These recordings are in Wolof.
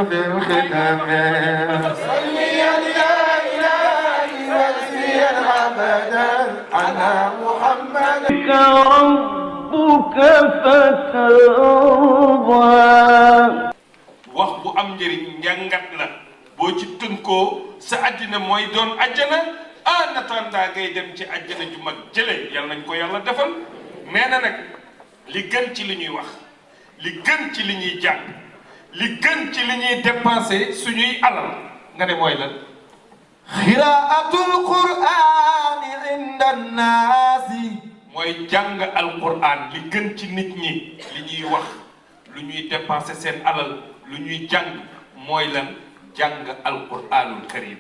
في الختام صليا يا إلهي واجزيا أبدا على محمد ربك فترضى. wax bu am njëriñ njàngat la boo ci tënkoo sa àddina mooy doon àjjana en attendant ngay dem ci àjjana ju mag jële yal nañ ko yàlla defal. nee na nag li gën ci li ñuy wax li gën ci li ñuy jàng li gën ci li ñuy dépenser suñuy alal nga ne mooy lan. xiraatul qur'aani inda naasi mooy jàng alquran li gën ci nit ñi li ñuy wax lu ñuy dépenser seen alal lu ñuy jàng mooy lan jàng alquranul karim.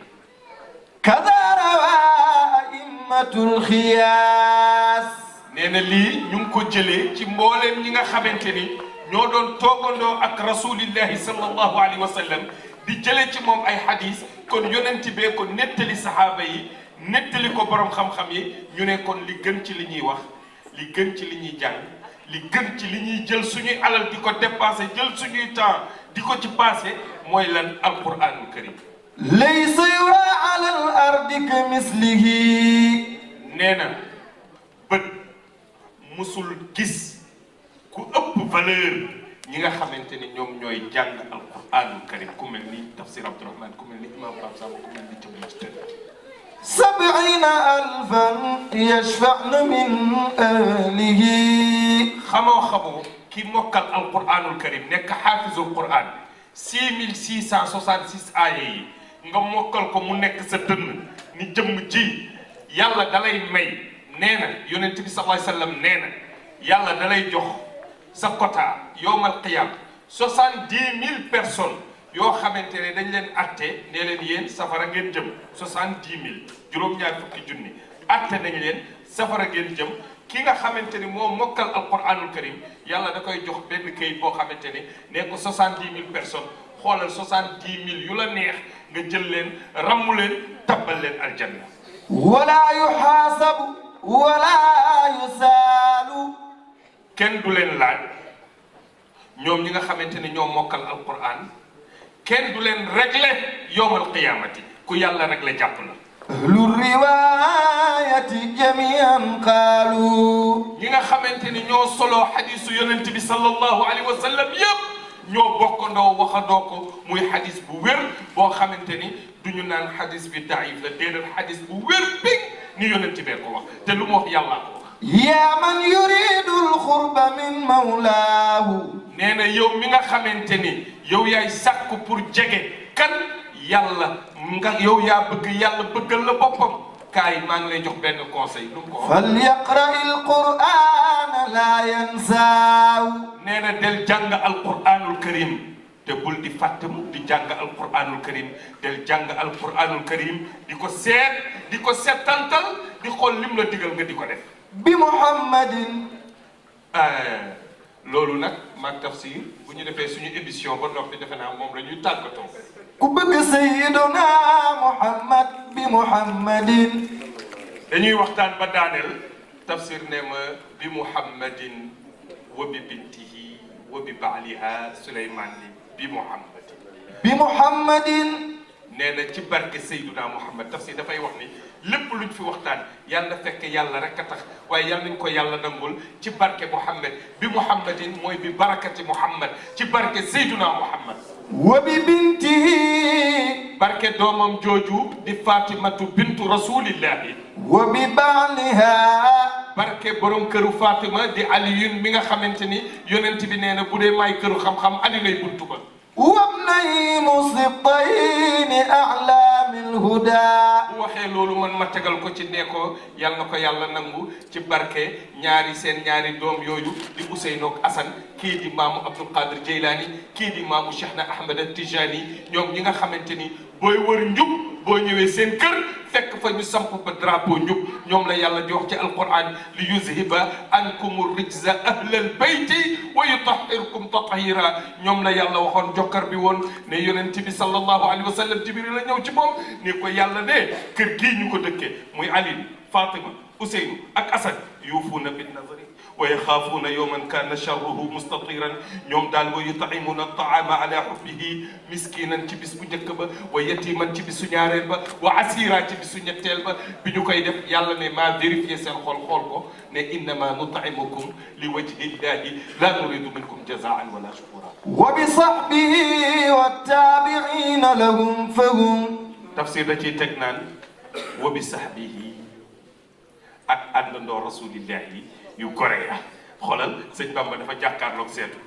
kada rawaa immatul xiyaas. nee na lii ñu ngi ko jëlee ci mbooleem ñi nga xamante ni ñoo doon toogandoo ak rasulillahi sallallahu alayhi wa sallam di jëlee ci moom ay hadis kon yonent bee ko nettali saxaaba yi nettali ko borom xam-xam yi ñu ne kon li gën ci li ñuy wax li gën ci li ñuy jàng li gën ci li ñuy jël suñuy alal di ko dépassé jël suñuy temps di ko ci passé mooy lan alquranul karim. laysa yura ala al ardi ka mislihi. nee na bët musul gis ku ëpp valeur ñi nga xamante ni ñoom ñooy jàng alquranul karim ku mel ni tafsir Abdourahmane ku mel ni imam Pape Samba ku mel ni Thiaw. 70,000 yashfa'na min ahlihi. xamoo ki mokkal alquranul karim nekk xaafizul quran 6666 aaya yi nga mokkal ko mu nekk sa dënn ni jëmm ji yàlla dalay may. nee na yonent bi sallallahu alayhi wasallam nee na yàlla dalay jox sa quota yowmal qiyam 70,000 personnes yoo xamante ne dañ leen atte ne leen yéen safara ngeen jëm 70,000 juróom-ñaar fukki junni atte nañ leen safara ngeen jëm. ki nga xamante ni moo mokkal alquranul karim yàlla da koy jox benn kayit boo xamante ni ne ko 70,000 personnes xoolal 70,000 yu la neex nga jël leen rammu leen tabbal leen aljanna. wala yuxaasabu wala yusaalu. kenn du leen laaj ñoom ñi nga xamante ni ñoo mokkal alquran kenn du leen réglé yowmal qiyaamati ku yàlla réglé jàpp na. ahlu riwaayati jamii'an qaalu. ñi nga xamante ni ñoo soloo xadisu yonent bi sallallahu alayhi wa sallam yëpp ñoo bokkandoo waxandoo ko muy xadis bu wér boo xamante ni duñu naan xadis bi daif la déedéet xadis bu wér bi ni yonent bee ko wax te lu mu wax yàllaa ko wax. yaa man yuridu alxurba min mawlaahu. nee na yow mi nga xamante ni yow yaay sàkku pour jege kan yàlla nga yow yaa bëgg yàlla bëggal la boppam kaay maa ngi lay jox benn conseil lu mu ko wax. falyaqra alqur'ana la yansaahu. nee na del jàng alquranul karim te bul di fàtte mu di jàng alquranul karim del jàng alquranul karim di ko seet di ko settantal di xool lim la digal nga di ko def. bi muhammadin. loolu nag maag tafsir bu ñu defee suñu émission ba noppi defe naa moom la ñuy tàggatoo. ku bëgg sayyiduna muhammad bi muhammadin. dañuy waxtaan ba daaneel tafsir ne ma bi muhammadin wa bi bintihi wa bi baaliha suleymaan ni bi muhammadin. bi muhammadin. nee na ci barke sayyiduna muhammad tafsir dafay wax ni lépp luñ fi waxtaan yàlla fekk yàlla rek a tax waaye yàlla nañ ko yàlla nangul ci barke muhammad bi muhammadin mooy bi barakati muhammad ci barke sayyiduna muhammad. wa bi bintihi. barke doomam jooju di fatimatu bintu rasulillahi. wa bi baaliha. barke borom këru Fatima di Aliyun mi nga xamante ni yonent bi nee na bu dee maay këru xam-xam Ali lay buntu ba. wabnay musibtayni a'laamil hudaa. bu waxee loolu man ma tegal ko ci ne ko yal na ko yàlla nangu ci barke ñaari seen ñaari doom yooyu di Ousseynou ak Assane kii di maamu Abdul Qadir Jeylaani kii di maamu Cheikh na Ahmed Tijani ñoom ñi nga xamante ni booy wër njub boo ñëwee seen kër fekk fa ñu samp ba drapeau njub ñoom la yàlla di wax ci alquran li yuzhiba ankum rijza ahlal bayti wa yutahhirkum tathira ñoom la yàlla waxoon jokkar bi woon ne yonent bi sallallahu alayhi wa sallam Jibril la ñëw ci moom ni ko yàlla ne kër gii ñu ko dëkkee muy Ali Fatima Ousseynou ak Assane yuufuuna bin nazari wa yaxaafuuna yawman kaana sharruhu mustatiran ñoom daal wa yut'imuuna at-ta'aama ala hubbihi miskinan ci bis bu njëkk ba wa yatiman ci bisu ñaareel ba wa asira ci bisu ñetteel ba bi ñu koy def yàlla ne maa vérifié seen xol xool ko ne innama nut'imukum li wajhi llahi la nuridu minkum jazaan wala shukura wa bi sahbihi wattabi'ina lahum fahum tafsir da ciy teg naan wa bi sahbihi ak àndandoo rasulillahi yu gore ya xoolal sëñ Bamba dafa jàkkaarloog seetu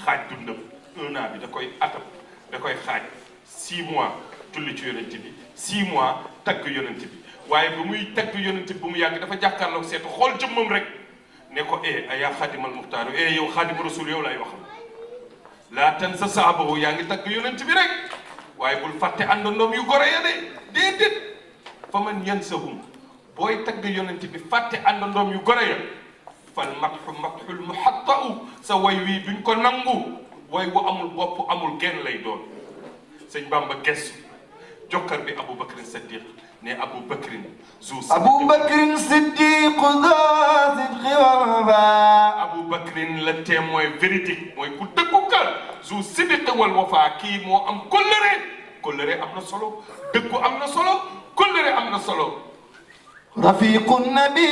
xaaj dundam 1 an bi da koy atam da koy xaaj 6 mois julli ci yonent bi 6 mois tagg yonent bi waaye bu muy tagg yonent bi bu mu yàgg dafa jàkkaarloog seetu xool jëmmam rek ne ko yaa xaadimal muxtaar yow xaadimu rasul yow laay waxal laa tan sa saabahu yaa ngi tagg yonent bi rek waaye bul fàtte àndandoom yu gore ya de déedéet fa man yansahum booy tagg yonent bi fàtte àndandoom yu gore ya fal matxul muhattau sa way wii duñ ko nangu way wu amul bopp amul genn lay doon sëñ Bamba gestu jokkar bi Aboubacrin Siddiq ne Aboubacrin Aboubacrin Siddiq za sidqi wal wafa Aboubacrin le témoin véridique mooy ku dëggu ka zu sidqi wal wafa kii moo am kóllëre am na solo dëggu am na solo kóllëre am na solo rafiqu nabi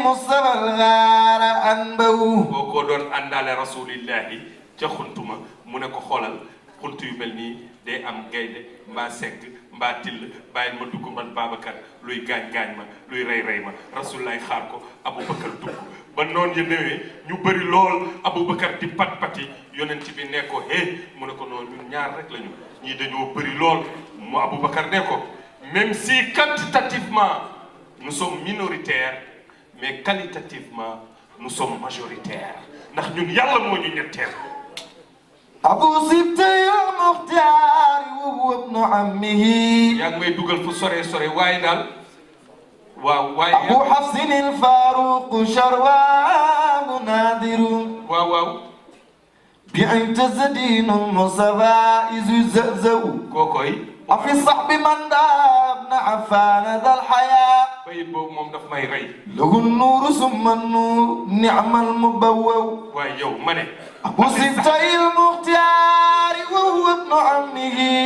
Mustafa al-Ghara anbaw boo ko doon àndaale rasulillahi ca xuntuma mu ne ko xoolal xunt yu mel nii day am gaynde mbaa segg mbaa till bàyyil ma dugg man Babacar luy gaañ ma luy rey ma rasulillahi xaar ko Aboubacar dugg ba noon ya newee ñu bëri lool Aboubacar di pat-pati yonent bi ne ko mu ne ko noonu ñun ñaar rek lañu ñii dañoo bëri lool mu Aboubacar ne ko même si quantitativement nous sommes minoritaires mais qualitativement nous sommes majoritaires ndax ñun yàlla moo ñu ñetteel. Abu Sibta ya Muxtaar wa huwa ibnu ammihi. yaa ngi may dugal fu sore waaye daal waaw waaye. Abu Hafsin al-Faaruq Sharwaabu Naadiru. waaw. bi intazza diinu Mustafa izu zazaw. kookoy. afi sahbi man daab na Affaan dal hayaa. bayit boobu moom daf may rey. lahu nuuru summa nuur ni'mal mubawwaw. waaye yow ma ne. Abu Sibta al-Muxtaar wa huwa ibnu ammihi.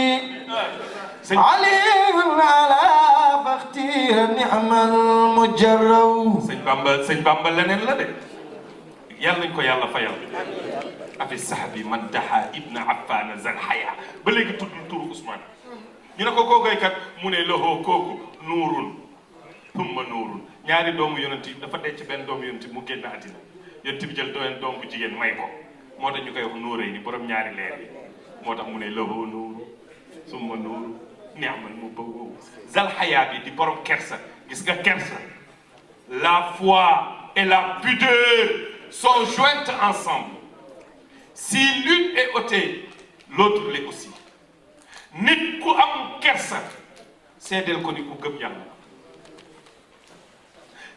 aliyun ala faxtiira ni'mal mujarraw. sëñ Bamba leneen la de yàlla nañ ko yàlla fayal. afi sahbi man daha ibna Affaan zal hayaa ba léegi tuddul turu Ousmane ñu ne ko kookoy kat mu ne lahu kooku nuurun tumma nuurun ñaari doomu yonent yi dafa denc benn doomu yonent mu génn àddina yonent bi jël doom bu jigéen may ko moo tax ñu koy wax nuuree ni borom ñaari leer yi moo tax mu ne lahu nuuru summa nuuru ni'mal mubawwaw zal hayaa bi di borom kersa gis nga kersa la foi et la pudeur sont jointes ensemble si l'une est ôtée l'autre l'est aussi nit ku am kersa seedeel ko ni ku gëm yàlla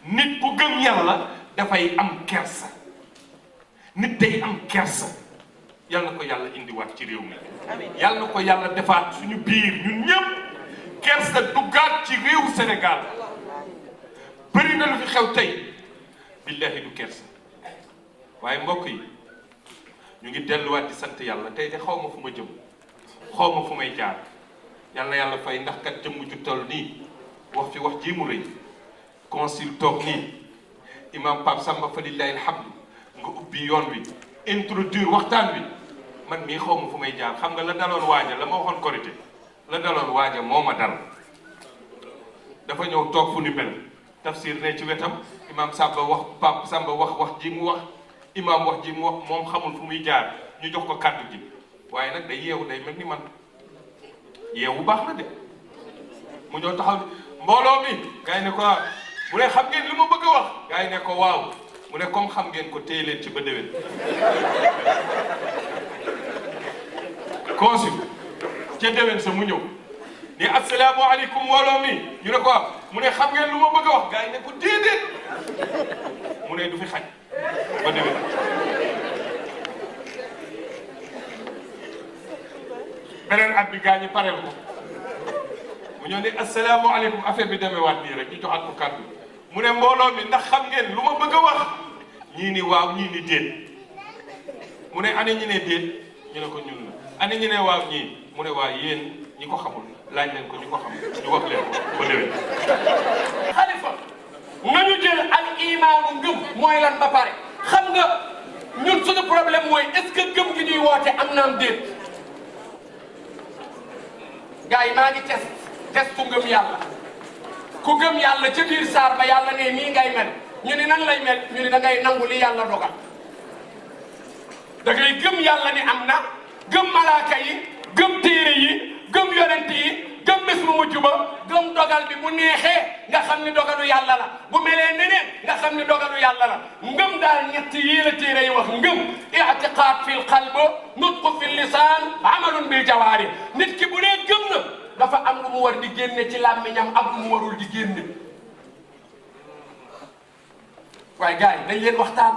nit ku gëm yàlla dafay am kersa nit day am kersa yàlla na ko yàlla indiwaat ci réew mi yàlla na ko yàlla defaat suñu biir ñun ñëpp kersa duggaat ci réew Sénégal bëri na lu fi xew tey billahi du kersa waaye mbokk yi ñu ngi delluwaat di sant yàlla tey de xaw ma fu ma jëm xaw ma fu may jaar yal na yàlla fay ndax kat jëmm ju toll nii wax fi wax ji mu rëy consul toog nii imam Pape Samba fa lillahi alhamdu nga ubbi yoon wi introduire waxtaan wi man mii xaw ma fu may jaar xam nga la daloon waaja la ma waxoon korité la daloon waaja moo ma dal dafa ñëw toog fu ni mel tafsir ne ci wetam imam Samba wax Pape Samba wax ji mu wax imam wax ji mu wax moom xamul fu muy jaar ñu jox ko kàddu gi waaye nag day yeewu day mel ni man yeewu baax na de mu ñëw taxaw mbooloo mi gars yi ne ko mu ne xam ngeen li ma bëgg a wax gars yi ne ko waaw mu ne comme xam ngeen ko téye leen ci ba déwén consul ca déwén sa mu ñëw ni asalaamaaleykum mbooloo mi ñu ne ko am mu ne xam ngeen lu ma bëgg a wax gars yi ne ko déedéet mu ne du fi xaj ba déwén. beneen at bi gars ñi pareel ko mu ñëw ne asalaamaaleykum affaire bi demewaat nii rek ñu joxaat ko kàddu mu ne mbooloo mi ndax xam ngeen lu ma bëgg a wax ñii ni waaw ñii ni déet mu ne ani ñi ne déet ñu ne ko ñun la ani ñi ne waaw ñii mu ne waa yéen ñi ko xamul laaj leen ko ñu ko xam ñu wax leen ko ba déwén. xalifa nañu jël al imaanu ngëm mooy lan ba pare xam nga ñun suñu problème mooy est-ce que gëm gi ñuy woote am naam déet gars yi maa ngi testu ngëm yàlla ku gëm yàlla ca biir saar ba yàlla ne nii ngay mel ñu ni nan lay mel ñu ni da ngay nangu li yàlla dogal da ngay gëm yàlla ni am na gëm malaaka yi gëm téere yi gëm yonent yi gëm bés bu mujj ba gëm dogal bi bu neexee nga xam ni dogalu yàlla la bu melee neneen nga xam ni dogalu yàlla la ngëm daal ñett yii la téere yi wax ngëm i'tiqaad fil qalb nutqu fil lisaan amalun bil jawaari nit ki bu dee gëm na dafa am lu mu war di génne ci làmmiñam ak lu mu warul di génne waaye gars yi dañ leen waxtaan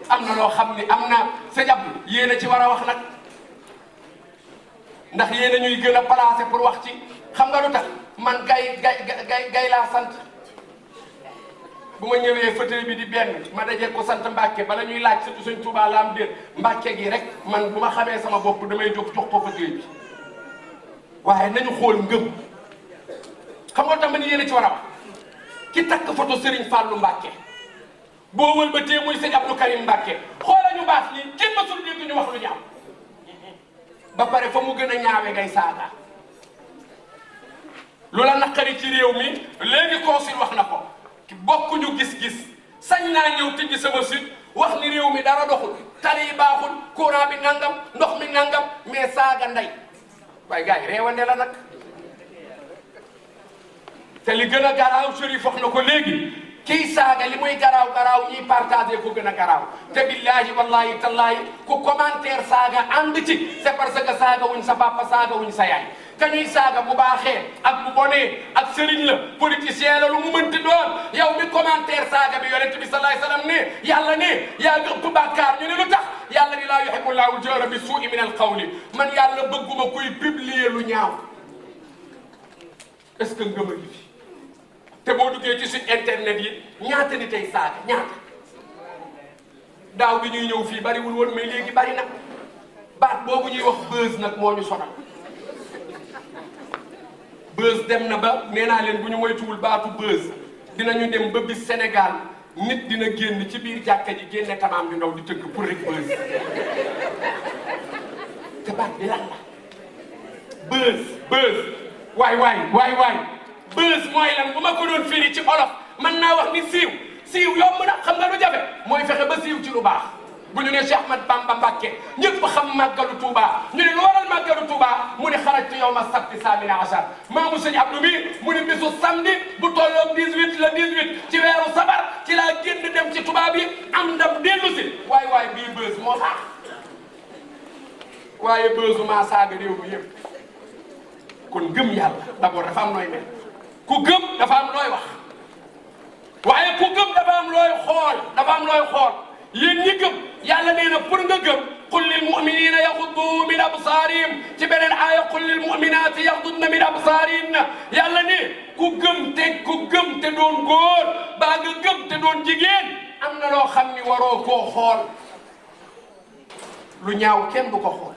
am na loo xam ni am na sa jàpp yéen a ci war a wax nag ndax yéen a ñuy gën a placé pour wax ci xam nga lu tax man gay laa sant bu ma ñëwee fauteuil bi di benn ma dajee ko sant Mbàkke bala ñuy laaj surtout suñ Tuubaa la am déet Mbàkke gi rek man bu ma xamee sama bopp damay jóg jox ko fauteuil bi waaye nañu xool ngëm xam nga tax ma ni yéen a ci war a wax ki takk photo Serigne Fallou Mbàkke boo wëlbatee muy sëñ Abdou Karim Mbàkke xoola ñu baax ñi kenn masul dégg ñu wax lu ñaaw ba pare fa mu gën a ñaawe ngay saaga lu la naqari ci réew mi léegi consul wax na ko bokkuñu gis-gis sañ naa ñëw tijji sama site wax ni réew mi dara doxul tali yi baaxul courant bi nangam ndox mi nangam mais saaga ndey waaye gars yi réewande la nag te li gën a garaaw Chérif wax na ko léegi kii saaga li muy garaaw ñiy partagé ko gën a garaaw te billahi wallahi tallahi ku commentaire saaga ànd ci c'est parce que saaga wuñ sa papa saaga wuñ sa yaay ka ñuy saaga bu baaxee ak bu bonee ak sëriñ la politicien la lu mu mënti doon yow mi commentaire saaga bi yonent bi sallallahu alayhi wasallam ne yàlla ne yaa gëpp bàkkaar ñu ne lu tax yàlla ni laa yuhibbu llaahu al-jahra bi suu'i min al-qawli man yàlla bëgguma kuy publier lu ñaaw est-ce que ngëm a ngi fi te boo duggee ci site internet yi ñaata ni tey saaga ñaata daaw bi ñuy ñëw fii bariwul woon mais léegi bari na baat boobu ñuy wax buzz nag moo ñu sonal buzz dem na ba nee naa leen bu ñu moytuwul baatu buzz dinañu dem ba bis Sénégal nit dina génn ci biir jàkka ji génne tamaam bi ndaw di tëgg pour rek buzz te baat bi lan la buzz waay buzz mooy lan bu ma ko doon firi ci olof mën naa wax ni siiw yomb na xam nga lu jafe mooy fexe ba siiw ci lu baax bu ñu ne Cheikh Ahmad Bamba Mbacké ñëpp xam màggalu Touba ñu ne lu waral màggalu Touba mu ne xarajtu yawma sabti samina achar maamu sëñ Abdou bi mu ne bisu samedi bu tolloog 18 le 18 ci weeru sabar ci laa génn dem ci Touba bi am ndam dellu si waay bii buzz moo tax waaye buzzu maa saaga réew mi yëpp kon gëm yàlla d'abord dafa am nooy mel ku gëm dafa am looy wax waaye ku gëm dafa am looy xool yéen ñi gëm yàlla nee na pour nga gëm qul lil mu'minina yaghuddu min absarihim ci beneen aaya qul lil mu'minati yaghdudna min absarihinna yàlla ne ku gëm te doon góor baa nga gëm te doon jigéen am na loo xam ni waroo koo xool lu ñaaw kenn du ko xool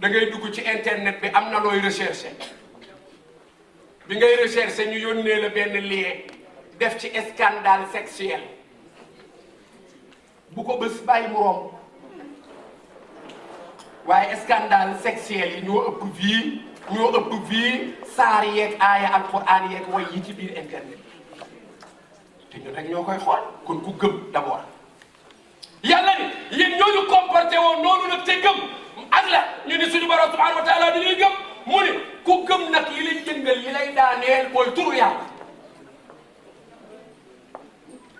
da ngay dugg ci internet bi am na looy recherché bi ngay recherché ñu yónnee la benn lien def ci scandale sexuel bu ko bés bàyyi mu romb waaye scandale sexuel yi ñoo ëpp vie saar yeeg aaya alquran yeeg way yi ci biir internet te ñun rek ñoo koy xool kon ku gëm d'abord yàlla ni yéen ñooñu comporté woon noonu nag te gëm ak la ñu ni suñu borom subhanahu wa taala dañuy gëm mu ni ku gëm nag li lay jëngal li lay daaneel mooy turu yàlla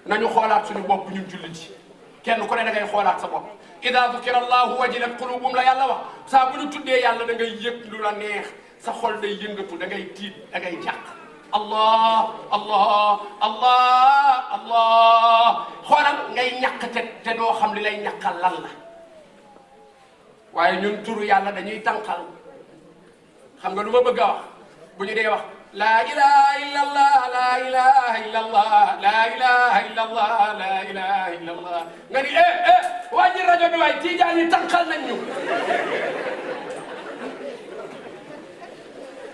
nañu xoolaat suñu bopp ñun jullit ci kenn ku ne da ngay xoolaat sa bopp ida dukira allahu wajilat qulubum la yàlla wax saa bu ñu tuddee yàlla da ngay yëg lu la neex sa xol day yëngatu da ngay tiit da ngay jàq allah allah allah allah xoolal ngay ñàkk te doo xam li lay ñàkkal lan la waaye ñun turu yàlla dañuy tànqal xam nga lu ma bëgg a wax bu ñu dee wax la ilaha illallah la ilaha illallah la ilaha illallah la ilaha illallah nga ni wàññi rajo bi waay tiijaan yi tànqal nañ ñu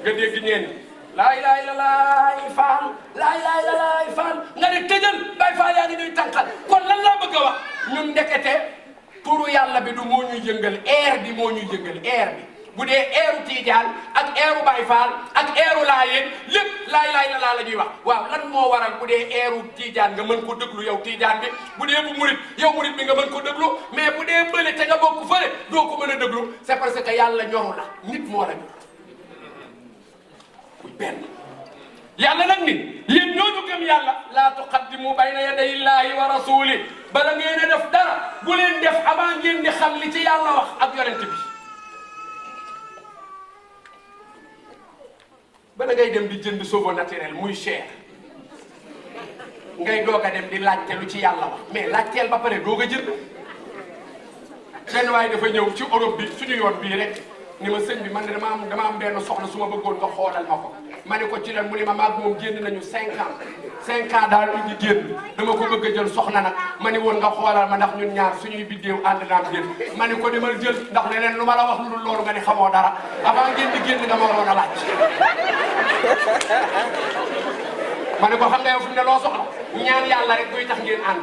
nga dégg ñeen laa ilaha illallah faal laa ilaha illallah faal nga ne tëjal bay faal yaa ngi ñuy tànqal kon lan laa bëgg a wax ñun ndekete turu yàlla bi du moo ñuy yëngal air bi moo ñuy yëngal air bi bu dee eeru tiijaan ak eeru bay faal ak eeru laayeen lépp laa ilaha illallah la ñuy wax waaw lan moo waral bu dee eeru tiijaan nga mën ko déglu yow tiijaan bi bu dee bu murit yow murit bi nga mën ko déglu mais bu dee bële te nga bokk fële doo ko mën a déglu c'est parce que yàlla ñoru la nit moo la ñor benn yàlla nag ni yéen ñooñu gëm yàlla laa tuqaddimu bayna yaday illahi wa rasuli bala ngeen a def dara bu leen def avant ngeen di xam li ci yàlla wax ak yonent bi bala ngay dem di jënd sauve naturel muy cher ngay doog a dem di laajte lu ci yàlla wax mais laajteel ba pare doog a jënd benn waaye dafa ñëw ci Europe bi suñu yoon bii rek ni ma sëñ bi man de dama am benn soxla su ma bëggoon nga xoolal ma ko ma ne ko ci leen mu ne ma maag moom génn nañu 5 ans 5 ans daal ñu ngi génn dama ko bëgg a jël soxna nag ma ne woon nga xoolal ma ndax ñun ñaar suñuy biddéew ànd naam génn ma ne ko demal jël ndax leneen lu ma la wax lu dul loolu nga ni xamoo dara avant ngeen di génn nga ma waroon a laaj ma ne ko xam nga yow fi mu ne loo soxla ñaan yàlla rek buy tax ngeen ànd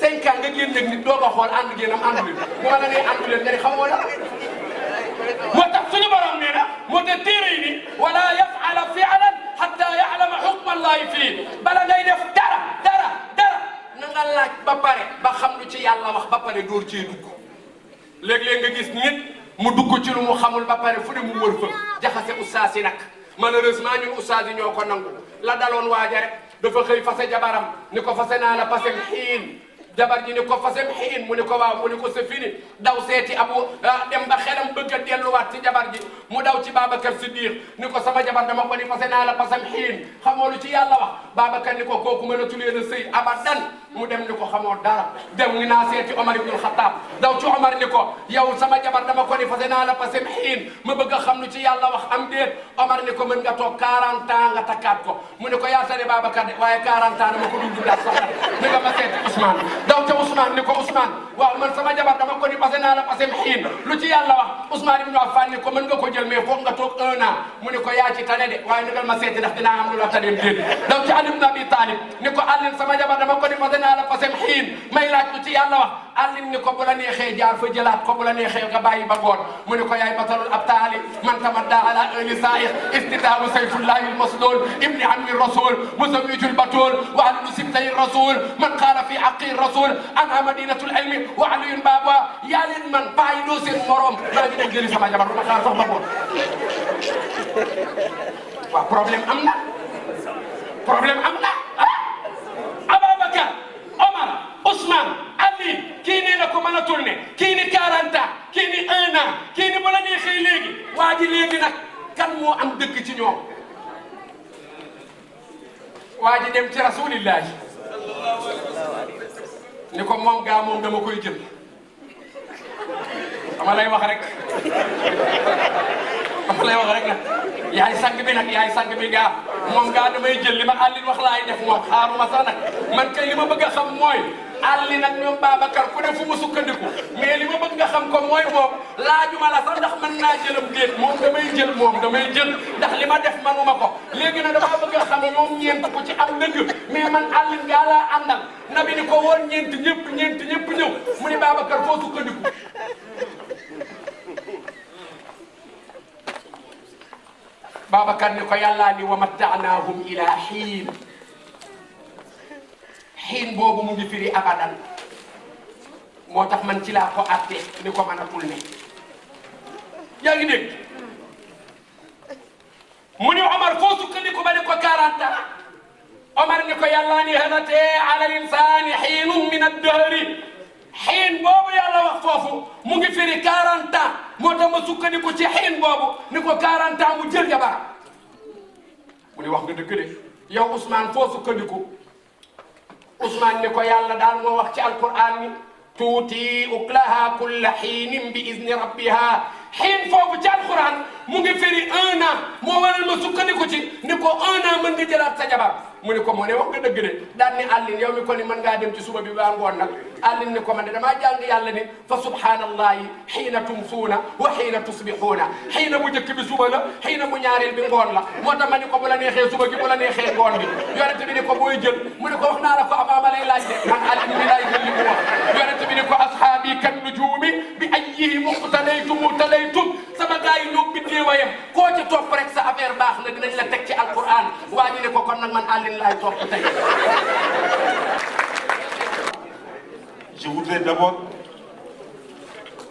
5 ans nga génn ak nit doo ko xool ànd ngeen am ànd leen bu ma la nee ànd leen nga ni xamoo dara moo tax suñu borom nee na moo tax téere yi ni wala yafala fi'lan hatta ya'lama hukma allahi fii bala ngay def dara na nga laaj ba pare ba xam lu ci yàlla wax ba pare door cee dugg léeg-léeg nga gis nit mu dugg ci lu mu xamul ba pare fu ne mu wër fa jaxase ustaas yi nag malheureusement ñun ustaas yi ñoo ko nangu la daloon waaja rek dafa xëy fase jabaram ni ko fase naa la pasem xiin jabar ji ni ko fasem xiin mu ni ko waaw mu ni ko c'est fini daw seeti abu dem ba xelam bëgg a delluwaat ci jabar ji mu daw ci Babacar Siddiq ni ko sama jabar dama ko ni fase naa la fasem xiin xamoo lu ci yàlla wax Babacar ni ko kooku mën a tulee na sëy abadan mu dem ni ko xamoo dara dem ni naa seeti Omar ibnul Xattaab daw ci Omar ni ko yow sama jabar dama ko ni fase naa la fasem xiin ma bëgg a xam lu ci yàlla wax am déet Omar ni ko mën nga toog 40 ans nga takkaat ko mu ni ko yaa tane Babacar de waaye 40 ans dama ko dund daal soxla ni nga ma seeti Ousmane daw ca Ousmane ni ko Ousmane waaw man sama jabar dama ko ni passé naa la passé xiin lu ci yàlla wax Ousmane ibn Affan ni ko mën nga ko jël mais foog nga toog 1 an mu ni ko yaa ci tane de waaye nagal ma seeti ndax dinaa am lu la taneem déet daw ci Ali ibn Abi Talib ni ko Alioune sama jabar dama ko ni passé naa la passé xiin may laaj lu ci yàlla wax Alioune ni ko bu la neexee jaar fa jëlaat ko bu la neexee nga bàyyi ba goon mu ni ko yaay batalul abtaali man tamadda ala ahli saa'ir istitaabu sayfullahi almaslul ibni ammi rasul musawijul batul wa ahlu sibtay rasul man qaala fi haqqi rasul ana madinatul ilmi wa aliyun baba yaa leen man bàyyi doo seen morom maa ngi dem jëli sama jabar du ma xaar sax ba goon waaw problème am na Ababacar Omar Ousmane Ali kii nee na ko mën a tourné kii ni 40 ans kii ni 1 an kii ni bu la neexee léegi waa ji léegi nag kan moo am dëkk ci ñoom waa ji dem ci rasulillahi ni ko moom gaa moom dama koy jël dama lay wax rek nag yaay sang bi nag yaay sang bi gaa moom gaa damay jël li ma Alioune wax laay def moom xaaruma sax nag man kay li ma bëgg a xam mooy Alioune nag ñoom Babacar ku ne fu mu sukkandiku mais li ma bëgg nga xam ko mooy moom laajuma la sax ndax mën naa jëlam déet moom damay jël ndax li ma def manuma ko léegi nag damaa bëgg a xam ñoom ñeent ku ci am dëgg mais man Alioune gaa laa àndal nabi ni ko woon ñeent ñëpp ñëw mu ni Babacar foo sukkandiku Babacar ni ko yàllaa ni wa matta'naahum ila xiin boobu mu ngi firi abadan moo tax man ci laa ko atte ni ko mënatul ne yaa ngi dégg mu ni Omar foo sukkandiku ba ni ko 40 ans Omar ni ko yàllaa ni halatee ala linsaani xiinun min ad-dahri xiin boobu yàlla wax foofu mu ngi firi 40 ans moo tax ma sukkandiku ci xiin boobu ni ko 40 ans mu jël jabaram mu ne wax nga dëgg de yow Ousmane foo sukkandiku Ousmane ni ko yàlla daal moo wax ci alquran ni tuuti uklaha kulla xiinin bi izni rabbiha xiin foofu ci alquran mu ngi firi 1 an moo waral ma sukkandiku ci ni ko 1 an mën nga jëlaat sa jabar mu ne ko moo ne wax nga dëgg de daan ni àllin yow mi ko ni mën ngaa dem ci suba bi baa ngoon nag àllin ni ko man de damaa jàng yàlla ni fa subhanallahi xiina tumsuuna wa xiina tusbixuuna xiina bu njëkk bi suba la xiina bu ñaareel bi ngoon la moo tax ma ni ko bu la neexee suba gi bu la neexee ngoon bi yonent bi ni ko booy jël mu ne ko wax naa la ko avant ma lay laaj de man àllin mi lay jël li mu wax yonent bi ni ko ashaabi kan nujuumi bi ayyihi muqtalaytum sama gars yi ñoo bindee wayam koo ci topp rek sa affaire baax na dinañ la teg ci alquran waa ji ne ko kon nag man àllin laay topp tey. Je voudrais d'abord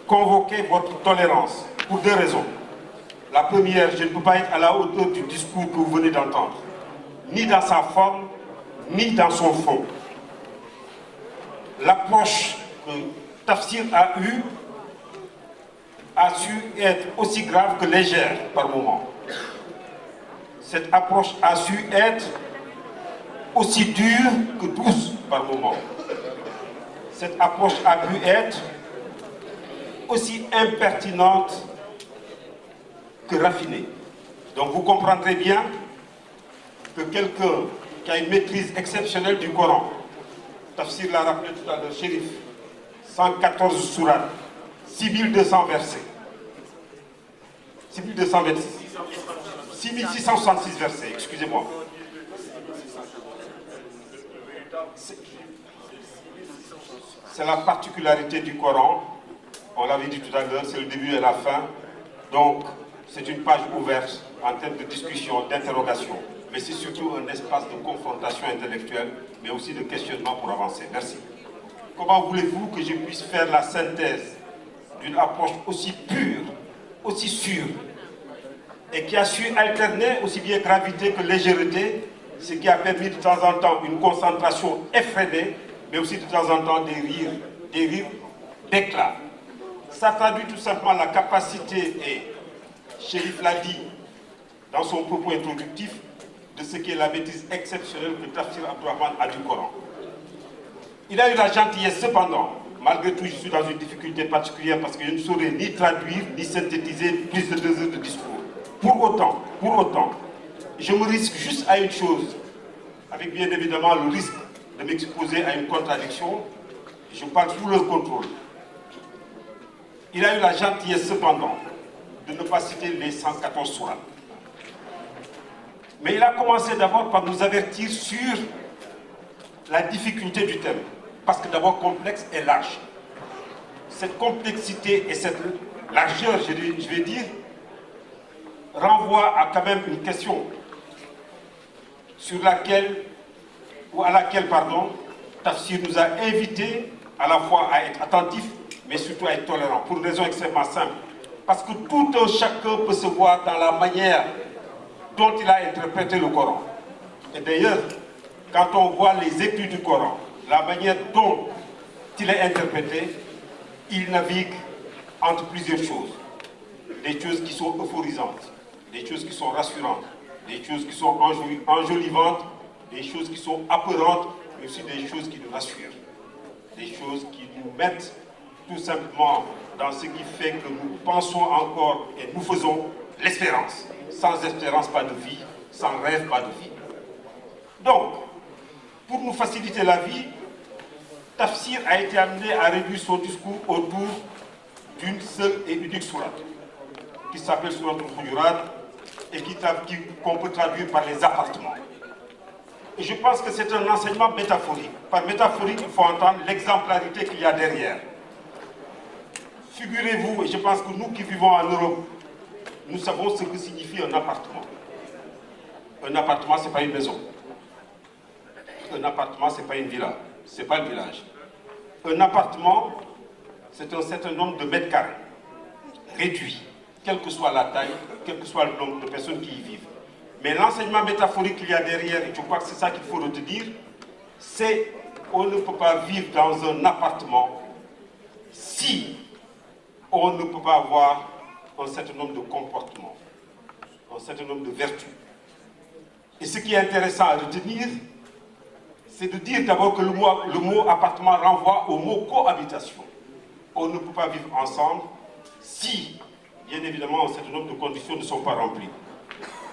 convoquer votre tolérance pour 2 raisons. La première, je ne peux pas être à la hauteur du discours que vous venez d'entendre, ni dans sa forme, ni dans son fond. L'approche que Tafsir a eue a su être aussi grave que légère par moment. Cette approche a su être aussi dure que douce par moment. Cette approche a pu être aussi impertinente que raffinée. Donc vous comprendrez bien que quelqu'un qui a une maîtrise exceptionnelle du Coran, Tafsir l'a rappelé tout à l'heure, Chérif, 114 sourates, 6200 versets, 6666 versets, excusez-moi. C'est la particularité du Coran, on l'avait dit tout à l'heure, c'est le début et la fin, donc c'est une page ouverte en termes de discussion, d'interrogation, mais c'est surtout un espace de confrontation intellectuelle, mais aussi de questionnement pour avancer. Merci. Comment voulez-vous que je puisse faire la synthèse d'une approche aussi pure, aussi sûre, et qui a su alterner aussi bien gravité que légèreté, ce qui a permis de temps en temps une concentration effrénée, mais aussi de temps en temps des rires d'éclat. Ça traduit tout simplement la capacité, et Chérif l'a dit dans son propos introductif, de ce qui est la maîtrise exceptionnelle que Tafsir Abdourahmane a du Coran. Il a eu la gentillesse cependant, malgré tout je suis dans une difficulté particulière parce que je ne saurais ni traduire, ni synthétiser plus de 2 heures de discours. Pour autant, je me risque juste à une chose, avec bien évidemment le risque de m'exposer à une contradiction, je parle sous leur contrôle. Il a eu la gentillesse cependant de ne pas citer les 114 sourates. Mais il a commencé d'abord par nous avertir sur la difficulté du thème, parce que d'abord complexe et large. Cette complexité et cette largeur, je vais dire, renvoie à quand même une question sur laquelle, ou à laquelle, pardon, Tafsir nous a invités à la fois à être attentifs, mais surtout à être tolérants, pour une raison extrêmement simple. Parce que tout un chacun peut se voir dans la manière dont il a interprété le Coran. Et d'ailleurs, quand on voit les écrits du Coran, la manière dont il est interprété, il navigue entre plusieurs choses. Des choses qui sont euphorisantes, des choses qui sont rassurantes, des choses qui sont enjolivantes, des choses qui sont apeurantes, mais aussi des choses qui nous rassurent. Des choses qui nous mettent tout simplement dans ce qui fait que nous pensons encore et nous faisons l'espérance. Sans espérance, pas de vie. Sans rêve, pas de vie. Donc, pour nous faciliter la vie, Tafsir a été amené à réduire son discours autour d'une seule et unique sourate, qui s'appelle Sourate al-Hujurat et qu'on peut traduire par les appartements. Et je pense que c'est un enseignement métaphorique. Par métaphorique, il faut entendre l'exemplarité qu'il y a derrière. Figurez-vous, et je pense que nous qui vivons en Europe, nous savons ce que signifie un appartement. Un appartement, ce n'est pas une maison. Un appartement, ce n'est pas une villa. Ce n'est pas le village. Un appartement, c'est un certain nombre de mètres carrés, réduit, quelle que soit la taille, quel que soit le nombre de personnes qui y vivent. Mais l'enseignement métaphorique qu'il y a derrière, et je crois que c'est ça qu'il faut retenir, c'est qu'on ne peut pas vivre dans un appartement si on ne peut pas avoir un certain nombre de comportements, un certain nombre de vertus. Et ce qui est intéressant à retenir, c'est de dire d'abord que le mot appartement renvoie au mot cohabitation. On ne peut pas vivre ensemble si, bien évidemment, un certain nombre de conditions ne sont pas remplies.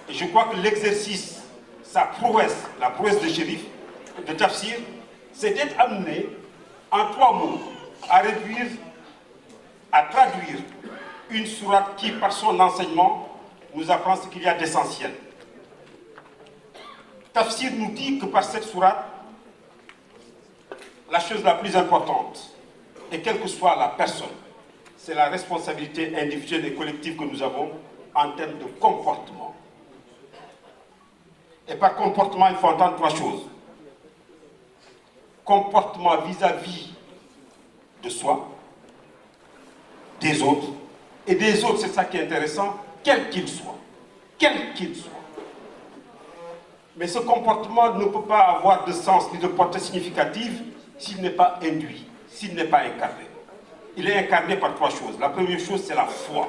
Et je crois que l'exercice, sa prouesse, la prouesse de Chérif, de Tafsir, c'est d'être amené en 3 mots à réduire, à traduire une sourate qui, par son enseignement, nous apprend ce qu'il y a d'essentiel. Tafsir nous dit que par cette sourate, la chose la plus importante, et quelle que soit la personne, c'est la responsabilité individuelle et collective que nous avons en termes de comportement. Et par comportement, il faut entendre 3 choses. Comportement vis-à-vis de soi, des autres, et des autres, c'est ça qui est intéressant, quel qu'il soit. Quel qu'il soit. Mais ce comportement ne peut pas avoir de sens ni de portée significative s'il n'est pas induit, s'il n'est pas incarné. Il est incarné par 3 choses. La première chose, c'est la foi.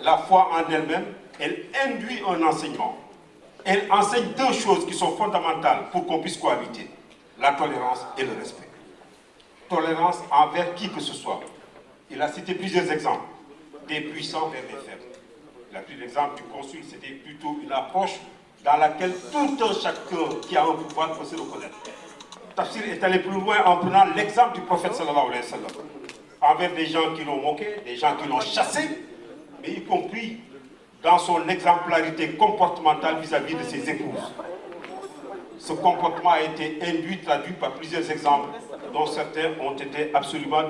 La foi en elle-même, elle induit un enseignement. Elle enseigne 2 choses qui sont fondamentales pour qu'on puisse cohabiter. La tolérance et le respect. Tolérance envers qui que ce soit. Il a cité plusieurs exemples. Des puissants vers des faibles. Il a pris l'exemple du consul, c'était plutôt une approche dans laquelle tout un chacun qui a un pouvoir peut se reconnaître. Tafsir est allé plus loin en prenant l'exemple du prophète sallallahu alayhi wa sallam, envers des gens qui l'ont moqué, des gens qui l'ont chassé, mais y compris dans son exemplarité comportementale vis-à-vis de ses épouses. Ce comportement a été induit, traduit par plusieurs exemples, dont certains ont été absolument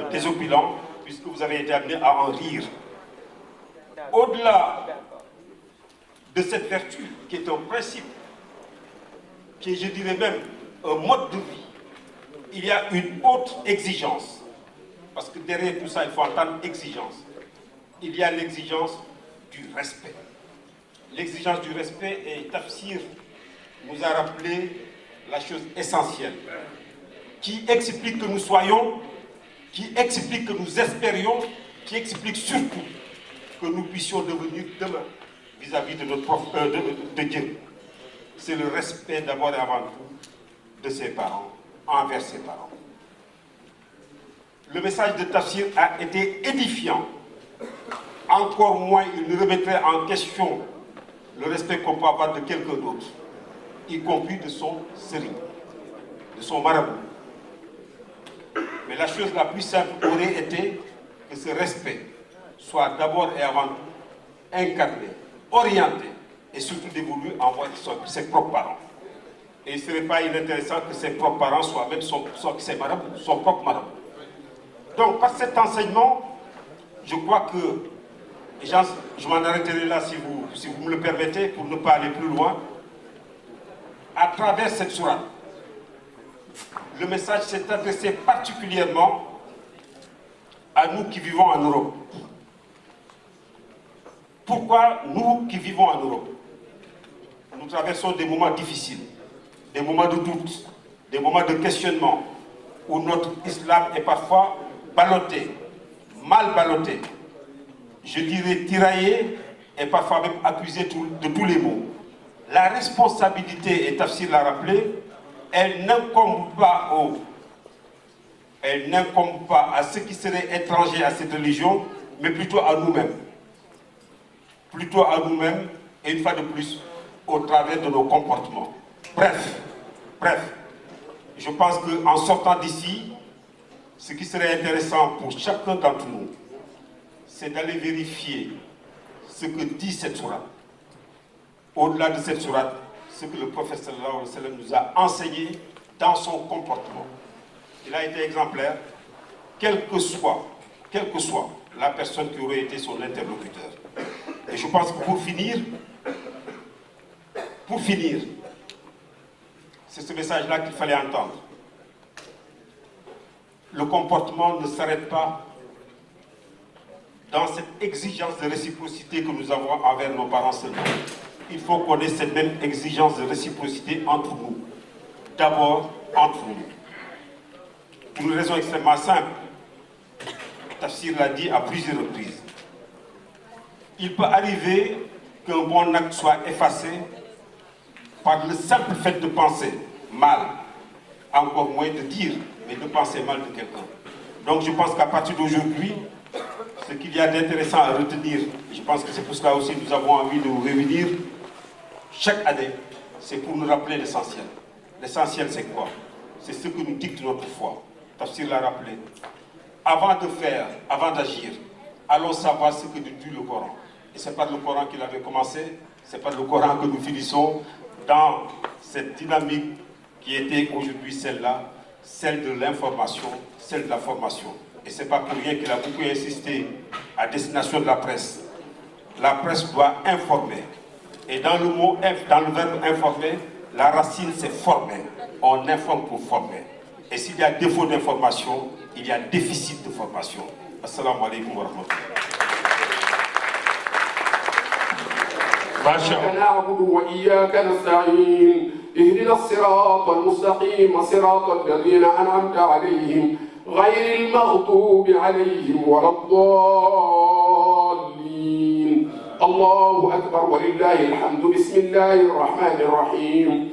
désopilants, puisque vous avez été amenés à en rire. Au-delà de cette vertu, qui est un principe, qui est, je dirais même, un mode de vie, il y a une autre exigence. Parce que derrière tout ça, il faut entendre exigence. Il y a l'exigence du respect. L'exigence du respect, et Tafsir nous a rappelé la chose essentielle, qui explique que nous soyons, qui explique que nous espérions, qui explique surtout que nous puissions devenir demain vis-à-vis de notre de Dieu. C'est le respect d'abord et avant tout de ses parents, envers ses parents. Le message de Tafsir a été édifiant. Encore moins, il ne remettrait en question le respect qu'on peut avoir de quelqu'un d'autre, y compris de son sérieux, de son marabout. Mais la chose la plus simple aurait été que ce respect soit d'abord et avant tout incarné, orienté et surtout dévolu envers ses propres parents. Et il ne serait pas inintéressant que ses propres parents soient même son propre marabout. Donc par cet enseignement, je crois que, et je m'en arrêterai là si vous me le permettez, pour ne pas aller plus loin, à travers cette sourate, le message s'est adressé particulièrement à nous qui vivons en Europe. Pourquoi nous qui vivons en Europe? Nous traversons des moments difficiles, des moments de doute, des moments de questionnement, où notre islam est parfois ballotté, mal ballotté, je dirais tiraillé, et parfois même accusé de tous les maux. La responsabilité, et Tafsir l'a rappelé, elle n'incombe pas à ceux qui seraient étrangers à cette religion, mais plutôt à nous-mêmes. Plutôt à nous-mêmes, et une fois de plus, au travers de nos comportements. Bref, je pense qu'en sortant d'ici, ce qui serait intéressant pour chacun d'entre nous, c'est d'aller vérifier ce que dit cette sourate. Au-delà de cette sourate, ce que le prophète sallallahu alayhi wa sallam nous a enseigné dans son comportement. Il a été exemplaire, quelle que soit la personne qui aurait été son interlocuteur. Et je pense que pour finir, c'est ce message-là qu'il fallait entendre. Le comportement ne s'arrête pas dans cette exigence de réciprocité que nous avons envers nos parents seulement. Il faut qu'on ait cette même exigence de réciprocité entre nous. D'abord, entre nous. Pour une raison extrêmement simple. Tafsir l'a dit à plusieurs reprises. il peut arriver qu'un bon acte soit effacé par le simple fait de penser mal, encore moins de dire, mais de penser mal de quelqu'un. Donc je pense qu'à partir d'aujourd'hui, ce qu'il y a d'intéressant à retenir, je pense que c'est pour cela aussi que nous avons envie de nous réunir chaque année, c'est pour nous rappeler l'essentiel. L'essentiel, c'est quoi? C'est ce que nous dicte notre foi. Tafsir l'a rappelé. Avant de faire, avant d'agir, allons savoir ce que nous dit le Coran. Et ce n'est pas le Coran qui l'avait commencé, ce n'est pas le Coran que nous finissons dans cette dynamique qui était aujourd'hui celle-là, celle de l'information, celle de la formation. Et ce n'est pas pour rien qu'il a beaucoup insisté à destination de la presse. La presse doit informer. Et dans le mot, dans le verbe informer, la racine c'est former. On informe pour former. Et s'il y a défaut d'information, il y a déficit de formation. Assalamu alaikum wa rahmatullah. إياك نعبد وإياك نستعين اهدنا الصراط المستقيم صراط الذين أنعمت عليهم غير المغضوب عليهم ولا الضالين الله أكبر ولله الحمد بسم الله الرحمن الرحيم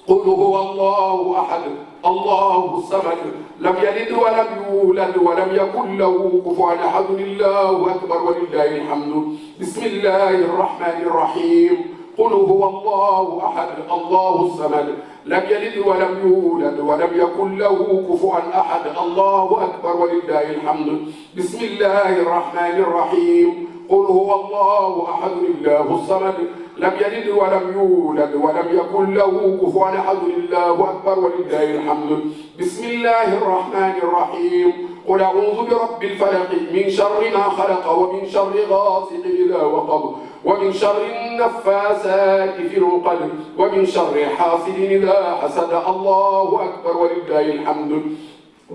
قل هو الله أحد الله الصمد لم يلد ولم يولد ولم يكن له كفوا أحد الله أكبر ولله الحمد بسم الله الرحمن الرحيم قل هو الله أحد الله الصمد لم يلد ولم يولد ولم يكن له كفوا أحد الله أكبر ولله الحمد بسم الله الرحمن الرحيم قل هو الله أحد الله الصمد لم يلد ولم يولد ولم يكن له كفوا أحد الله أكبر ولله الحمد بسم الله الرحمن الرحيم قل أعوذ برب الفلق من شر ما خلق ومن شر غاسق إذا وقب ومن شر النفاثات في العقد ومن شر حاسد إذا حسد الله أكبر ولله الحمد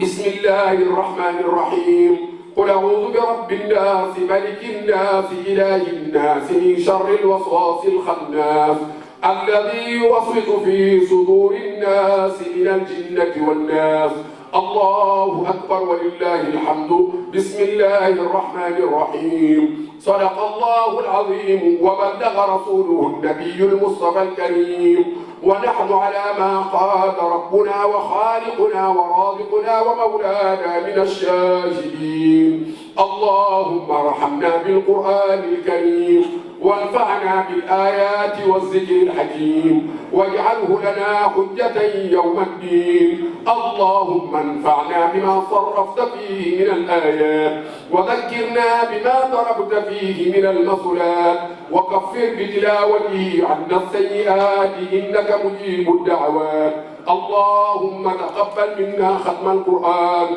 بسم الله الرحمن الرحيم قل أعوذ برب الناس ملك الناس إله الناس من شر الوسواس الخناس الذي يوسوس في صدور الناس من الجنة والناس الله أكبر ولله الحمد بسم الله الرحمن الرحيم صدق الله العظيم وبلغ رسوله النبي المصطفى الكريم ونحن على ما قال ربنا وخالقنا ورازقنا ومولانا من الشاهدين اللهم ارحمنا بالقرآن الكريم وانفعنا بالآيات والذكر الحكيم واجعله لنا حجة يوم الدين اللهم انفعنا بما صرفت فيه من الآيات وذكرنا بما ضربت فيه من المثلات وكفر بتلاوته عنا السيئات إنك مجيب الدعوات اللهم تقبل منا ختم القرآن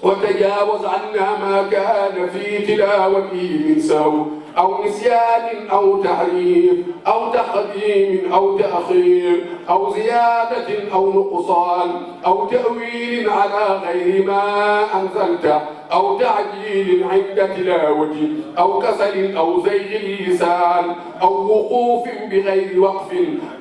وتجاوز عنا ما كان في تلاوته من سوء أو نسيان أو تحريف أو تقديم أو تأخير أو زيادة أو نقصان أو تأويل على غير ما أنزلت أو تعجيل عند تلاوته أو كسل أو زيغ اللسان أو وقوف بغير وقف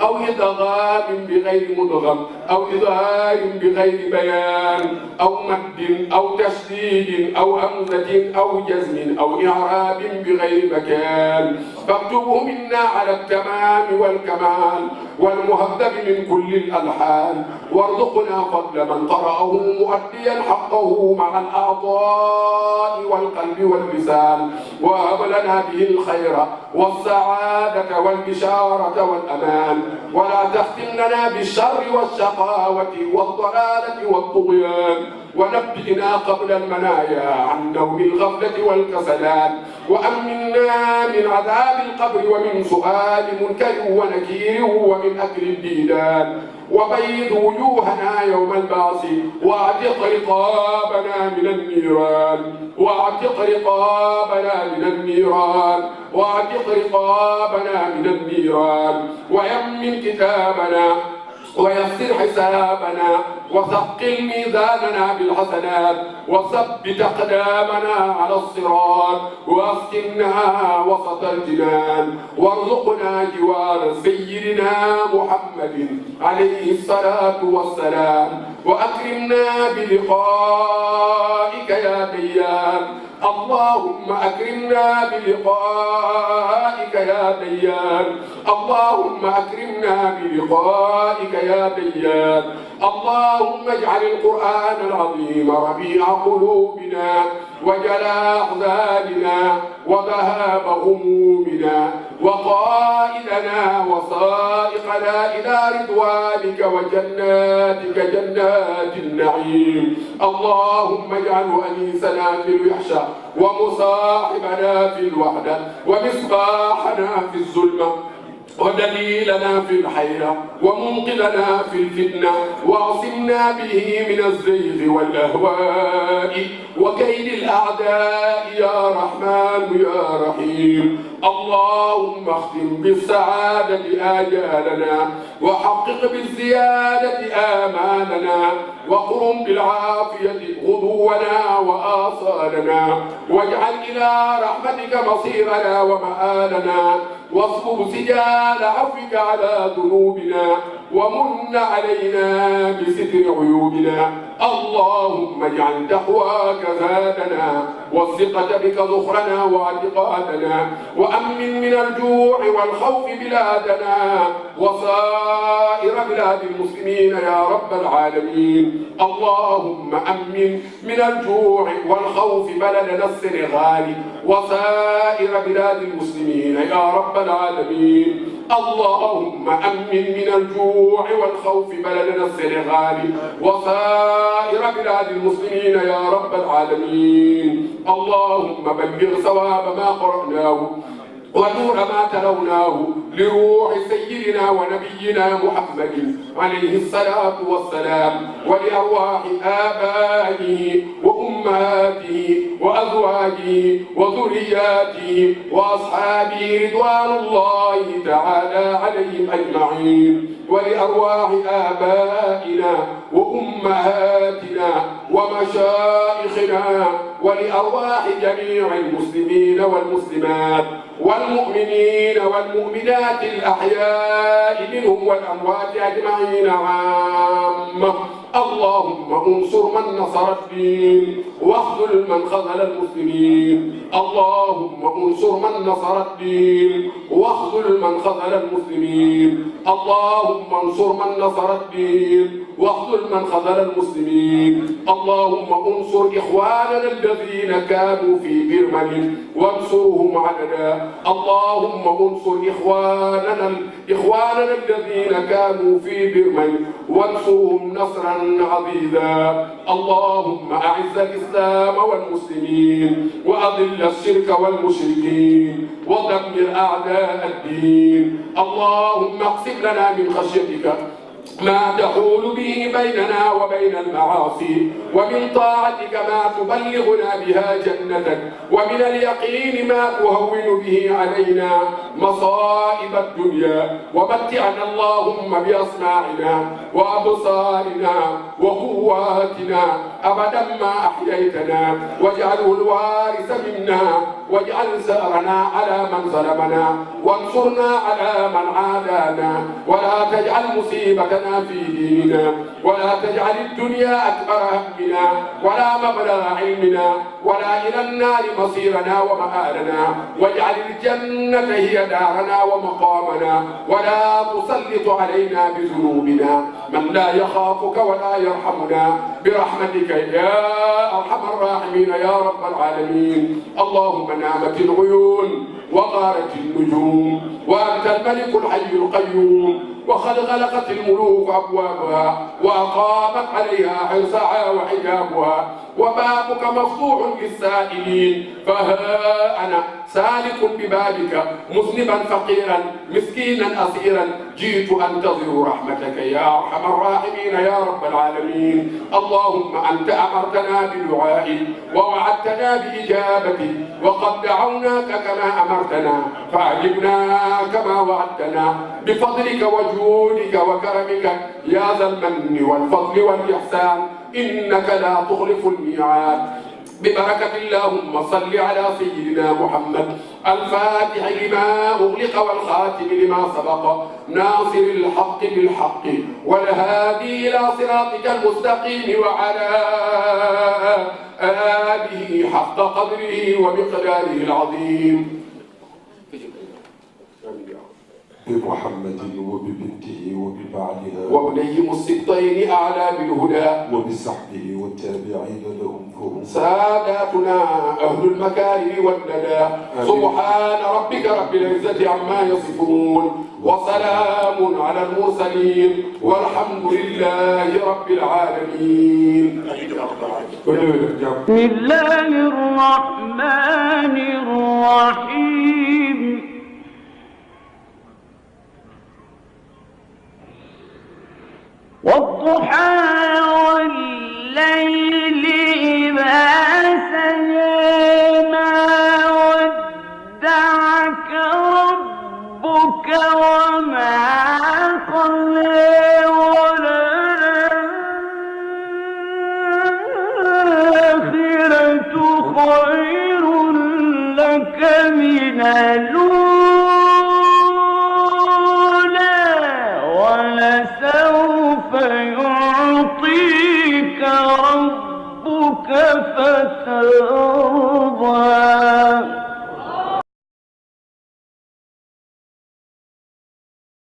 أو إدغام بغير مدغم أو إظهار بغير بيان أو مد أو تشديد أو همزة أو جزم أو إعراب بغير مكان فاكتبه منا على التمام والكمال والمهذب من كل الألحان وارزقنا فضل من قرأه مؤديا حقه مع الأعضاء والقلب واللسان وهب لنا به الخير والسعادة والبشارة والأمان ولا تختم لنا بالشر والشقاوة والضلالة والطغيان ونبئنا قبل المنايا عن نوم الغفلة والكسلان وأمنا من عذاب القبر ومن سؤال منكر ونكير ومن أكل الديدان وبيض وجوهنا يوم البعث واعتق رقابنا من النيران واعتق رقابنا من النيران واعتق رقابنا من النيران ويمن كتابنا ويسر حسابنا وثقل ميزاننا بالحسنات وثبت أقدامنا على الصراط واسكننا وسط الجنان وارزقنا جوار سيدنا محمد عليه الصلاة والسلام وأكرمنا بلقائك يا ديان اللهم أكرمنا بلقائك يا ديان اللهم أكرمنا بلقائك يا ديان اللهم اجعل القرآن العظيم ربيع قلوبنا وجلاء أحزاننا وذهاب غمومنا وقائدنا وسائقنا إلى رضوانك وجناتك جنات النعيم اللهم اجعله أنيسنا في الوحشة ومصاحبنا في الوحدة ومصباحنا في الظلمة ودليلنا في الحيرة ومنقذنا في الفتنة واعصمنا به من الزيغ والأهواء وكيد الأعداء يا رحمن يا رحيم اللهم اختم بالسعادة آجالنا وحقق بالزيادة آمالنا وقرم بالعافية غدونا وآصالنا واجعل إلى رحمتك مصيرنا ومآلنا واصبر سجال عفوك على ذنوبنا ومن علينا بستر عيوبنا اللهم اجعل تقواك زادنا والثقة بك ذخرنا واعتقادنا وأمن من الجوع والخوف بلادنا وسائر بلاد المسلمين يا رب العالمين اللهم أمن من الجوع والخوف بلدنا السنغال وسائر بلاد المسلمين يا رب العالمين اللهم أمن من الجوع والخوف بلدنا السنغال وسائر بلاد المسلمين يا رب العالمين اللهم بلغ ثواب ما قرأناه ونور ما تلوناه لروح سيدنا ونبينا محمد عليه الصلاة والسلام ولأرواح آبائه وأمهاته وأزواجه وذرياته وأصحابه رضوان الله تعالى عليهم أجمعين ولأرواح آبائنا وأمهاتنا ومشائخنا ولأرواح جميع المسلمين والمسلمات والمؤمنين والمؤمنات الأحياء منهم والأموات أجمعين عامة اللهم انصر من نصر الدين واخذل من خذل المسلمين اللهم انصر من نصر الدين واخذل من خذل المسلمين اللهم انصر من نصر الدين واخذل من خذل المسلمين اللهم انصر إخواننا الذين كانوا في برمل وانصرهم عددا اللهم انصر إخواننا الذين كانوا في برمل وانصرهم نصرا عزيزا اللهم أعز الإسلام والمسلمين وأذل الشرك والمشركين ودمر أعداء الدين اللهم اقسم لنا من خشيتك ما تحول به بيننا وبين المعاصي ومن طاعتك ما تبلغنا بها جنتك ومن اليقين ما تهون به علينا مصائب الدنيا ومتعنا اللهم بأسماعنا وأبصارنا وقواتنا أبدا ما أحييتنا واجعله الوارث منا واجعل ثأرنا على من ظلمنا وانصرنا على من عادانا ولا تجعل مصيبتنا في ديننا ولا تجعل الدنيا أكبر همنا ولا مبلغ علمنا ولا إلى النار مصيرنا ومآلنا واجعل الجنة هي دارنا ومقامنا ولا تسلط علينا بذنوبنا من لا يخافك ولا يرحمنا برحمتك يا أرحم الراحمين يا رب العالمين اللهم نامت العيون وغارت النجوم وأنت الملك الحي القيوم وقد غلقت الملوك أبوابها وأقامت عليها حرسها وحجابها وبابك مفتوح للسائلين فها أنا سالك ببابك مذنبا فقيرا مسكينا أسيرا جئت أنتظر رحمتك يا أرحم الراحمين يا رب العالمين اللهم أنت أمرتنا بدعائك ووعدتنا بإجابتك وقد دعوناك كما أمرتنا فأجبنا كما وعدتنا بفضلك وجودك وكرمك يا ذا المن والفضل والإحسان إنك لا تخلف الميعاد ببركة اللهم صل على سيدنا محمد الفاتح لما أغلق والخاتم لما سبق ناصر الحق بالحق والهادي إلى صراطك المستقيم وعلى آله حق قدره ومقداره العظيم. بمحمد وببنته وببعلها وابنيهم السبطين أعلى بالهدى وبصحبه والتابعين لهم فهم ساداتنا أهل المكارم والندى. سبحان ربك رب العزة عما يصفون وسلام على المرسلين والحمد لله رب العالمين. بسم الله الرحمن الرحيم. والضحى والليل إذا سجى ما ودعك ربك وما قلى وللآخرة خير لك من الأولى ولسوف يعطيك ربك فترضى.